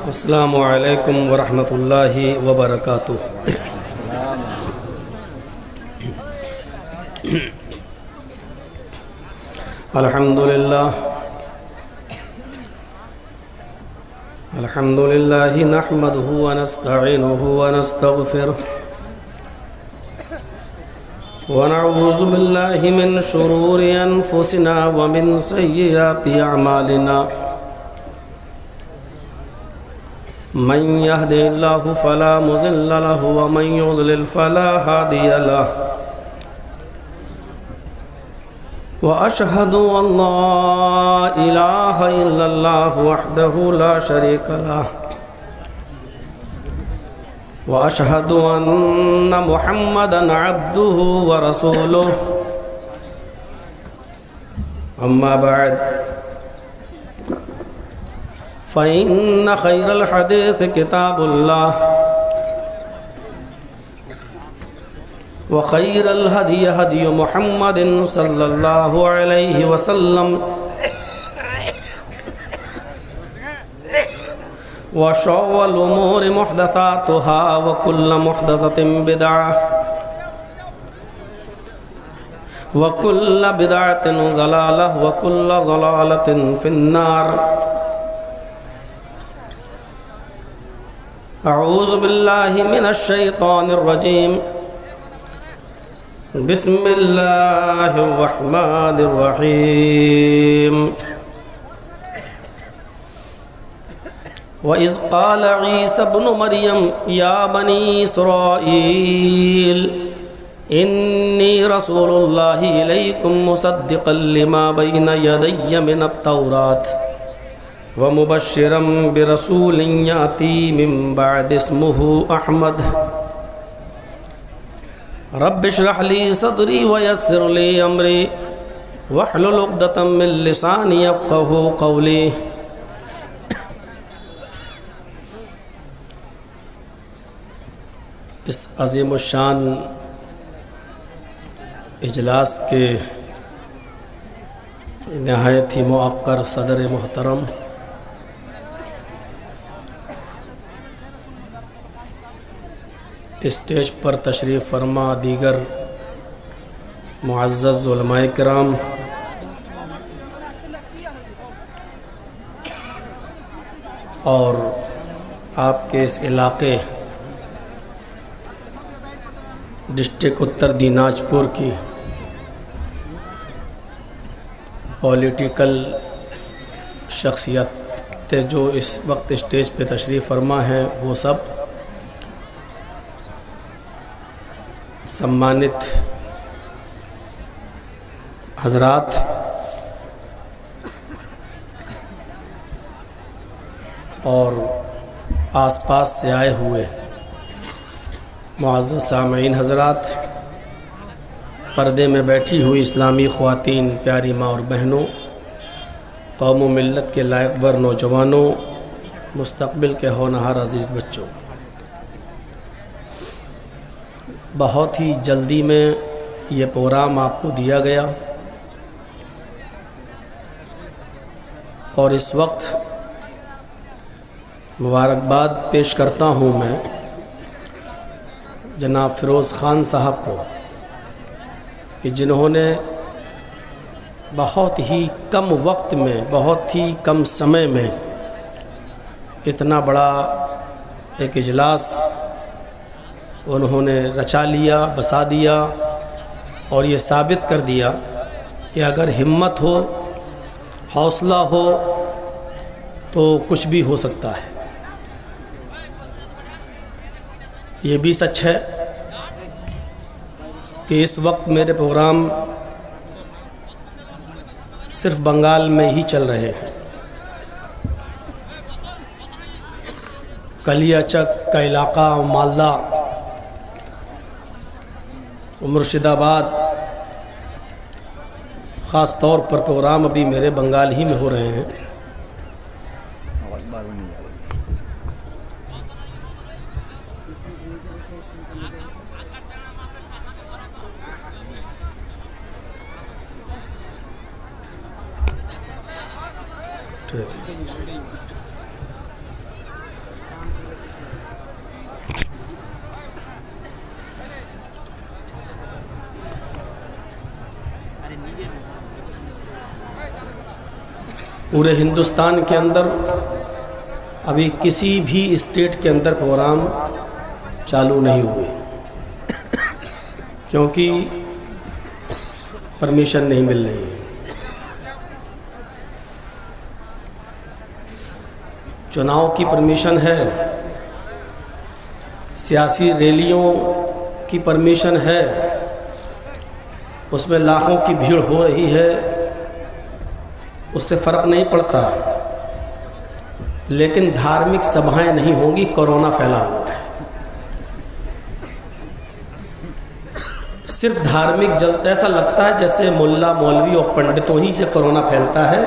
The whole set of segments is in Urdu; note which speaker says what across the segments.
Speaker 1: السلام علیکم ورحمۃ اللہ وبرکاتہ۔ الحمد للہ نحمده ونستعینه ونستغفره ونعوذ باللہ من شرور انفسنا ومن سیئات اعمالنا، من يهده الله فلا مضل له ومن يضلل فلا هادي له، وأشهد أن لا إله إلا الله وحده لا شريك له، وأشهد أن محمدا عبده ورسوله، أما بعد فإن خير الحديث كتاب الله، وخير الهدي هدي محمد صلى الله عليه وسلم، وشر الأمور محدثاتها وكل محدثة بدعة وكل بدعة ضلالة وكل ضلالة في النار۔ اعوذ باللہ من الشیطان الرجیم، بسم اللہ الرحمن الرحیم۔ وَإِذْ قَالَ عِيسَى ابْنُ مَرْيَمَ يَا بَنِي إِسْرَائِيلَ إِنِّي رَسُولُ اللَّهِ إِلَيْكُمْ مُصَدِّقًا لِمَا بَيْنَ يَدَيَّ مِنَ التَّوْرَاةِ وَمُبَشِّرًا بِرَسُولٍ يَأْتِي مِن بَعْدِ اسْمُهُ أَحْمَدُ رَبِّ اشْرَحْ لِي صَدْرِي وَيَسِّرْ لِي أَمْرِي وَاحْلُلْ عُقْدَةً مِّن لِّسَانِي يَفْقَهُوا قَوْلِي۔ اس عظیم الشان اجلاس کے نہایت ہی موقر صدر محترم، اسٹیج پر تشریف فرما دیگر معزز علماء کرام، اور آپ کے اس علاقے ڈسٹرکٹ اتر دیناج پور کی پولیٹیکل شخصیت جو اس وقت اسٹیج پہ تشریف فرما ہیں، وہ سب سمانت حضرات، اور آس پاس سے آئے ہوئے معزز سامعین حضرات، پردے میں بیٹھی ہوئی اسلامی خواتین، پیاری ماں اور بہنوں، قوم و ملت کے لائق ور نوجوانوں، مستقبل کے ہونہار عزیز بچوں، بہت ہی جلدی میں یہ پروگرام آپ کو دیا گیا، اور اس وقت مبارکباد پیش کرتا ہوں میں جناب فیروز خان صاحب کو، کہ جنہوں نے بہت ہی کم وقت میں، بہت ہی کم سمے میں اتنا بڑا ایک اجلاس انہوں نے رچا لیا، بسا دیا، اور یہ ثابت کر دیا کہ اگر ہمت ہو، حوصلہ ہو، تو کچھ بھی ہو سکتا ہے۔ یہ بھی سچ ہے کہ اس وقت میرے پروگرام صرف بنگال میں ہی چل رہے ہیں۔ کلیا چک کا علاقہ، مالدہ، مرشد آباد، خاص طور پر پروگرام ابھی میرے بنگال ہی میں ہو رہے ہیں۔ پورے ہندوستان کے اندر ابھی کسی بھی اسٹیٹ کے اندر پروگرام چالو نہیں ہوئے، کیونکہ پرمیشن نہیں مل رہی ہے۔ چناؤ کی پرمیشن ہے، سیاسی ریلیوں کی پرمیشن ہے، اس میں لاکھوں کی بھیڑ ہو رہی ہے، اس سے فرق نہیں پڑتا، لیکن دھارمک سبھائیں نہیں ہوں گی، کورونا پھیلا ہوا ہے۔ صرف دھارمک ایسا لگتا ہے جیسے ملا مولوی اور پنڈتوں ہی سے کورونا پھیلتا ہے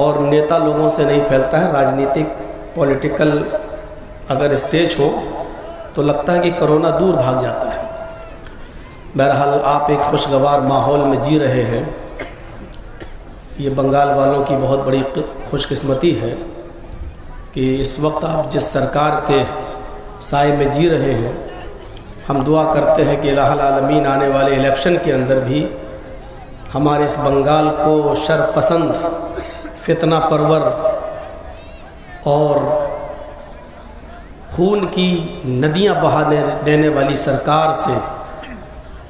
Speaker 1: اور نیتا لوگوں سے نہیں پھیلتا ہے۔ راجنیتک پولیٹیکل اگر اسٹیج ہو تو لگتا ہے کہ کورونا دور بھاگ جاتا ہے۔ بہرحال آپ ایک خوشگوار ماحول میں جی رہے ہیں، یہ بنگال والوں کی بہت بڑی خوش قسمتی ہے کہ اس وقت آپ جس سرکار کے سائے میں جی رہے ہیں۔ ہم دعا کرتے ہیں کہ الہ العالمین آنے والے الیکشن کے اندر بھی ہمارے اس بنگال کو شر پسند، فتنہ پرور اور خون کی ندیاں بہا دینے والی سرکار سے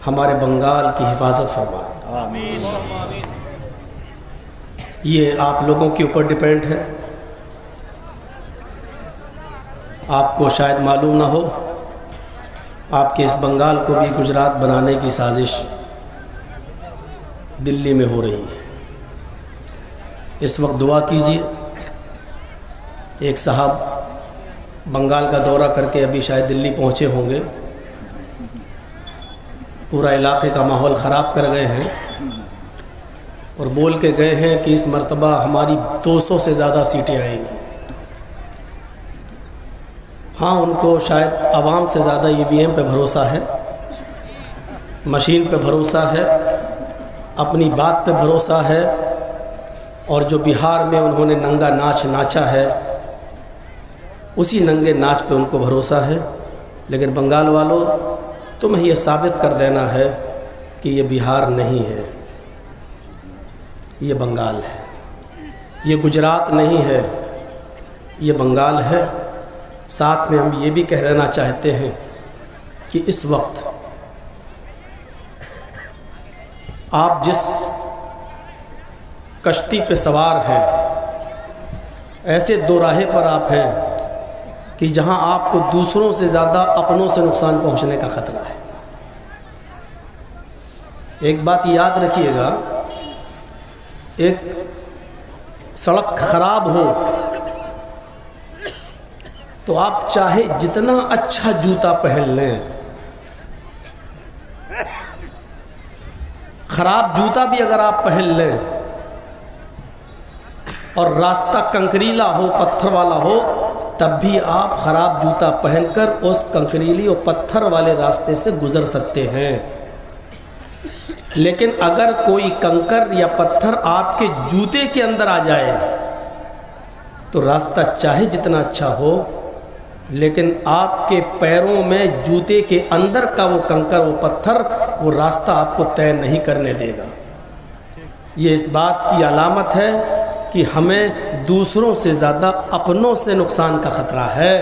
Speaker 1: ہمارے بنگال کی حفاظت فرمائے۔ آمین۔ یہ آپ لوگوں کے اوپر ڈیپینڈ ہے۔ آپ کو شاید معلوم نہ ہو، آپ کے اس بنگال کو بھی گجرات بنانے کی سازش دلی میں ہو رہی ہے۔ اس وقت دعا کیجیے۔ ایک صاحب بنگال کا دورہ کر کے ابھی شاید دلی پہنچے ہوں گے، پورا علاقے کا ماحول خراب کر گئے ہیں اور بول کے گئے ہیں کہ اس مرتبہ ہماری 200 سے زیادہ سیٹیں آئیں گی۔ ہاں، ان کو شاید عوام سے زیادہ EVM پہ بھروسہ ہے، مشین پہ بھروسہ ہے، اپنی بات پہ بھروسہ ہے، اور جو بہار میں انہوں نے ننگا ناچ ناچا ہے اسی ننگے ناچ پہ ان کو بھروسہ ہے۔ لیکن بنگال والوں، تمہیں یہ ثابت کر دینا ہے کہ یہ بہار نہیں ہے، یہ بنگال ہے، یہ گجرات نہیں ہے، یہ بنگال ہے۔ ساتھ میں ہم یہ بھی کہہ دینا چاہتے ہیں کہ اس وقت آپ جس کشتی پہ سوار ہیں، ایسے دو راہے پر آپ ہیں کہ جہاں آپ کو دوسروں سے زیادہ اپنوں سے نقصان پہنچنے کا خطرہ ہے۔ ایک بات یاد رکھیے گا، ایک سڑک خراب ہو تو آپ چاہے جتنا اچھا جوتا پہن لیں، خراب جوتا بھی اگر آپ پہن لیں اور راستہ کنکریلا ہو، پتھر والا ہو، تب بھی آپ خراب جوتا پہن کر اس کنکریلی اور پتھر والے راستے سے گزر سکتے ہیں۔ لیکن اگر کوئی کنکر یا پتھر آپ کے جوتے کے اندر آ جائے تو راستہ چاہے جتنا اچھا ہو، لیکن آپ کے پیروں میں جوتے کے اندر کا وہ کنکر، وہ پتھر، وہ راستہ آپ کو طے نہیں کرنے دے گا۔ یہ اس بات کی علامت ہے کہ ہمیں دوسروں سے زیادہ اپنوں سے نقصان کا خطرہ ہے،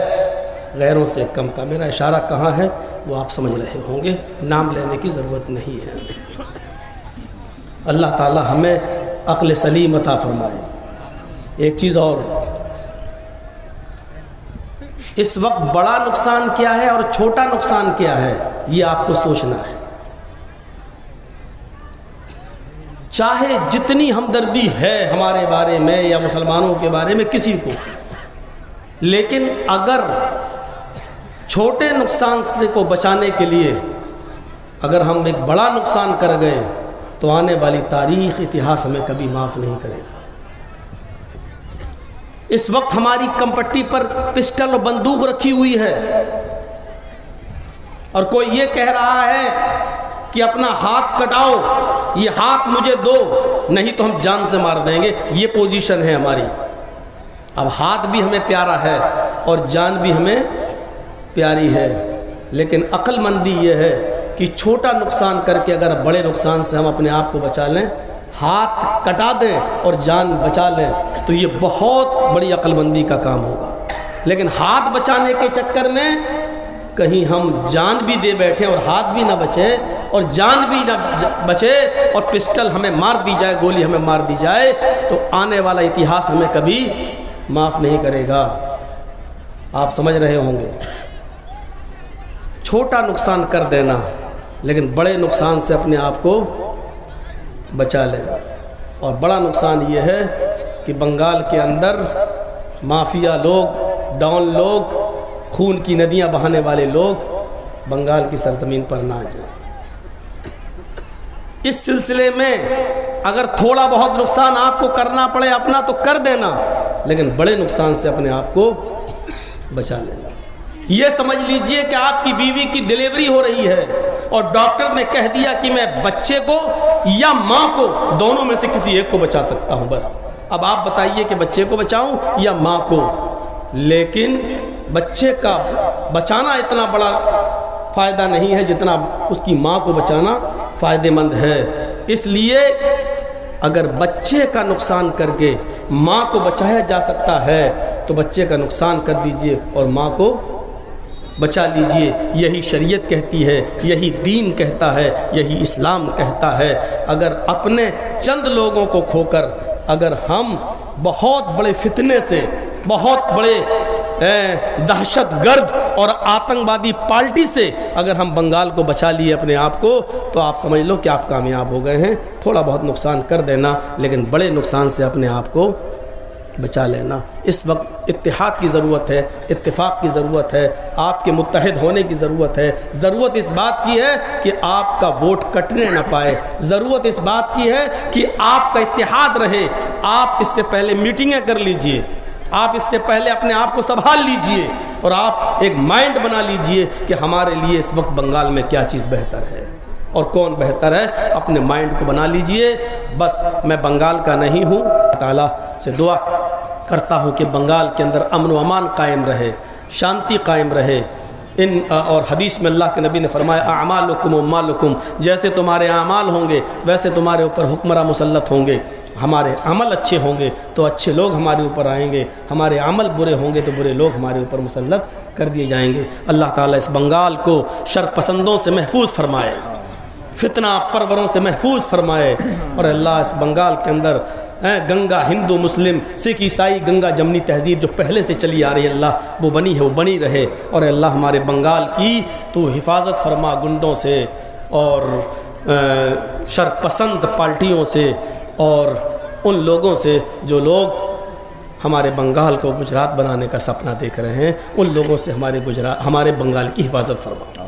Speaker 1: غیروں سے کم کا۔ میرا اشارہ کہاں ہے وہ آپ سمجھ رہے ہوں گے، نام لینے کی ضرورت نہیں ہے۔ اللہ تعالی ہمیں عقل سلیم عطا فرمائے۔ ایک چیز اور، اس وقت بڑا نقصان کیا ہے اور چھوٹا نقصان کیا ہے، یہ آپ کو سوچنا ہے۔ چاہے جتنی ہمدردی ہے ہمارے بارے میں یا مسلمانوں کے بارے میں کسی کو، لیکن اگر چھوٹے نقصان سے کو بچانے کے لیے اگر ہم ایک بڑا نقصان کر گئے تو آنے والی تاریخ، اتہاس ہمیں کبھی معاف نہیں کرے گا۔ اس وقت ہماری کمپٹی پر پسٹل اور بندوق رکھی ہوئی ہے اور کوئی یہ کہہ رہا ہے کہ اپنا ہاتھ کٹاؤ، یہ ہاتھ مجھے دو، نہیں تو ہم جان سے مار دیں گے۔ یہ پوزیشن ہے ہماری۔ اب ہاتھ بھی ہمیں پیارا ہے اور جان بھی ہمیں پیاری ہے، لیکن عقل مندی یہ ہے کہ چھوٹا نقصان کر کے اگر بڑے نقصان سے ہم اپنے آپ کو بچا لیں ہاتھ کٹا دیں اور جان بچا لیں تو یہ بہت بڑی عقل مندی کا کام ہوگا. لیکن ہاتھ بچانے کے چکر میں کہیں ہم جان بھی دے بیٹھیں اور ہاتھ بھی نہ بچے اور جان بھی نہ بچے اور پسٹل ہمیں مار دی جائے, گولی ہمیں مار دی جائے, تو آنے والا اتہاس ہمیں کبھی معاف نہیں کرے گا. آپ سمجھ رہے ہوں گے. چھوٹا نقصان کر دینا لیکن بڑے نقصان سے اپنے آپ کو بچا لینا. اور بڑا نقصان یہ ہے کہ بنگال کے اندر مافیا لوگ, ڈان لوگ, خون کی ندیاں بہانے والے لوگ بنگال کی سرزمین پر نہ آ جائیں. اس سلسلے میں اگر تھوڑا بہت نقصان آپ کو کرنا پڑے اپنا تو کر دینا, لیکن بڑے نقصان سے اپنے آپ کو بچا لینا. یہ سمجھ لیجئے کہ آپ کی بیوی کی ڈیلیوری ہو رہی ہے اور ڈاکٹر نے کہہ دیا کہ میں بچے کو یا ماں کو, دونوں میں سے کسی ایک کو بچا سکتا ہوں بس. اب آپ بتائیے کہ بچے کو بچاؤں یا ماں کو. لیکن بچے کا بچانا اتنا بڑا فائدہ نہیں ہے جتنا اس کی ماں کو بچانا فائدہ مند ہے. اس لیے اگر بچے کا نقصان کر کے ماں کو بچایا جا سکتا ہے تو بچے کا نقصان کر دیجئے اور ماں کو بچا لیجئے. یہی شریعت کہتی ہے, یہی دین کہتا ہے, یہی اسلام کہتا ہے. اگر اپنے چند لوگوں کو کھو کر اگر ہم بہت بڑے فتنے سے, بہت بڑے دہشت گرد اور آتنکوادی پارٹی سے اگر ہم بنگال کو بچا لیے اپنے آپ کو, تو آپ سمجھ لو کہ آپ کامیاب ہو گئے ہیں. تھوڑا بہت نقصان کر دینا لیکن بڑے نقصان سے اپنے آپ کو بچا لینا. اس وقت اتحاد کی ضرورت ہے, اتفاق کی ضرورت ہے, آپ کے متحد ہونے کی ضرورت ہے. ضرورت اس بات کی ہے کہ آپ کا ووٹ کٹنے نہ پائے. ضرورت اس بات کی ہے کہ آپ کا اتحاد رہے. آپ اس سے پہلے میٹنگیں کر لیجئے, آپ اس سے پہلے اپنے آپ کو سنبھال لیجئے اور آپ ایک مائنڈ بنا لیجئے کہ ہمارے لیے اس وقت بنگال میں کیا چیز بہتر ہے اور کون بہتر ہے. اپنے مائنڈ کو بنا لیجئے. بس میں بنگال کا نہیں ہوں, تعالیٰ سے دعا کرتا ہوں کہ بنگال کے اندر امن و امان قائم رہے, شانتی قائم رہے. اور حدیث میں اللہ کے نبی نے فرمایا اعمالکم و مالکم, جیسے تمہارے اعمال ہوں گے ویسے تمہارے اوپر حکمراں مسلط ہوں گے. ہمارے عمل اچھے ہوں گے تو اچھے لوگ ہمارے اوپر آئیں گے, ہمارے عمل برے ہوں گے تو برے لوگ ہمارے اوپر مسلط کر دیے جائیں گے. اللہ تعالیٰ اس بنگال کو شر پسندوں سے محفوظ فرمائے, فتنہ پروروں سے محفوظ فرمائے. اور اللہ اس بنگال کے اندر گنگا, ہندو, مسلم, سکھ, عیسائی, گنگا جمنی تہذیب جو پہلے سے چلی آ رہی ہے اللہ وہ بنی ہے, وہ بنی رہے. اور اللہ ہمارے بنگال کی تو حفاظت فرما گنڈوں سے اور شر پسند پارٹیوں سے اور ان لوگوں سے جو لوگ ہمارے بنگال کو گجرات بنانے کا سپنا دیکھ رہے ہیں. ان لوگوں سے ہمارے بنگال کی حفاظت فرما.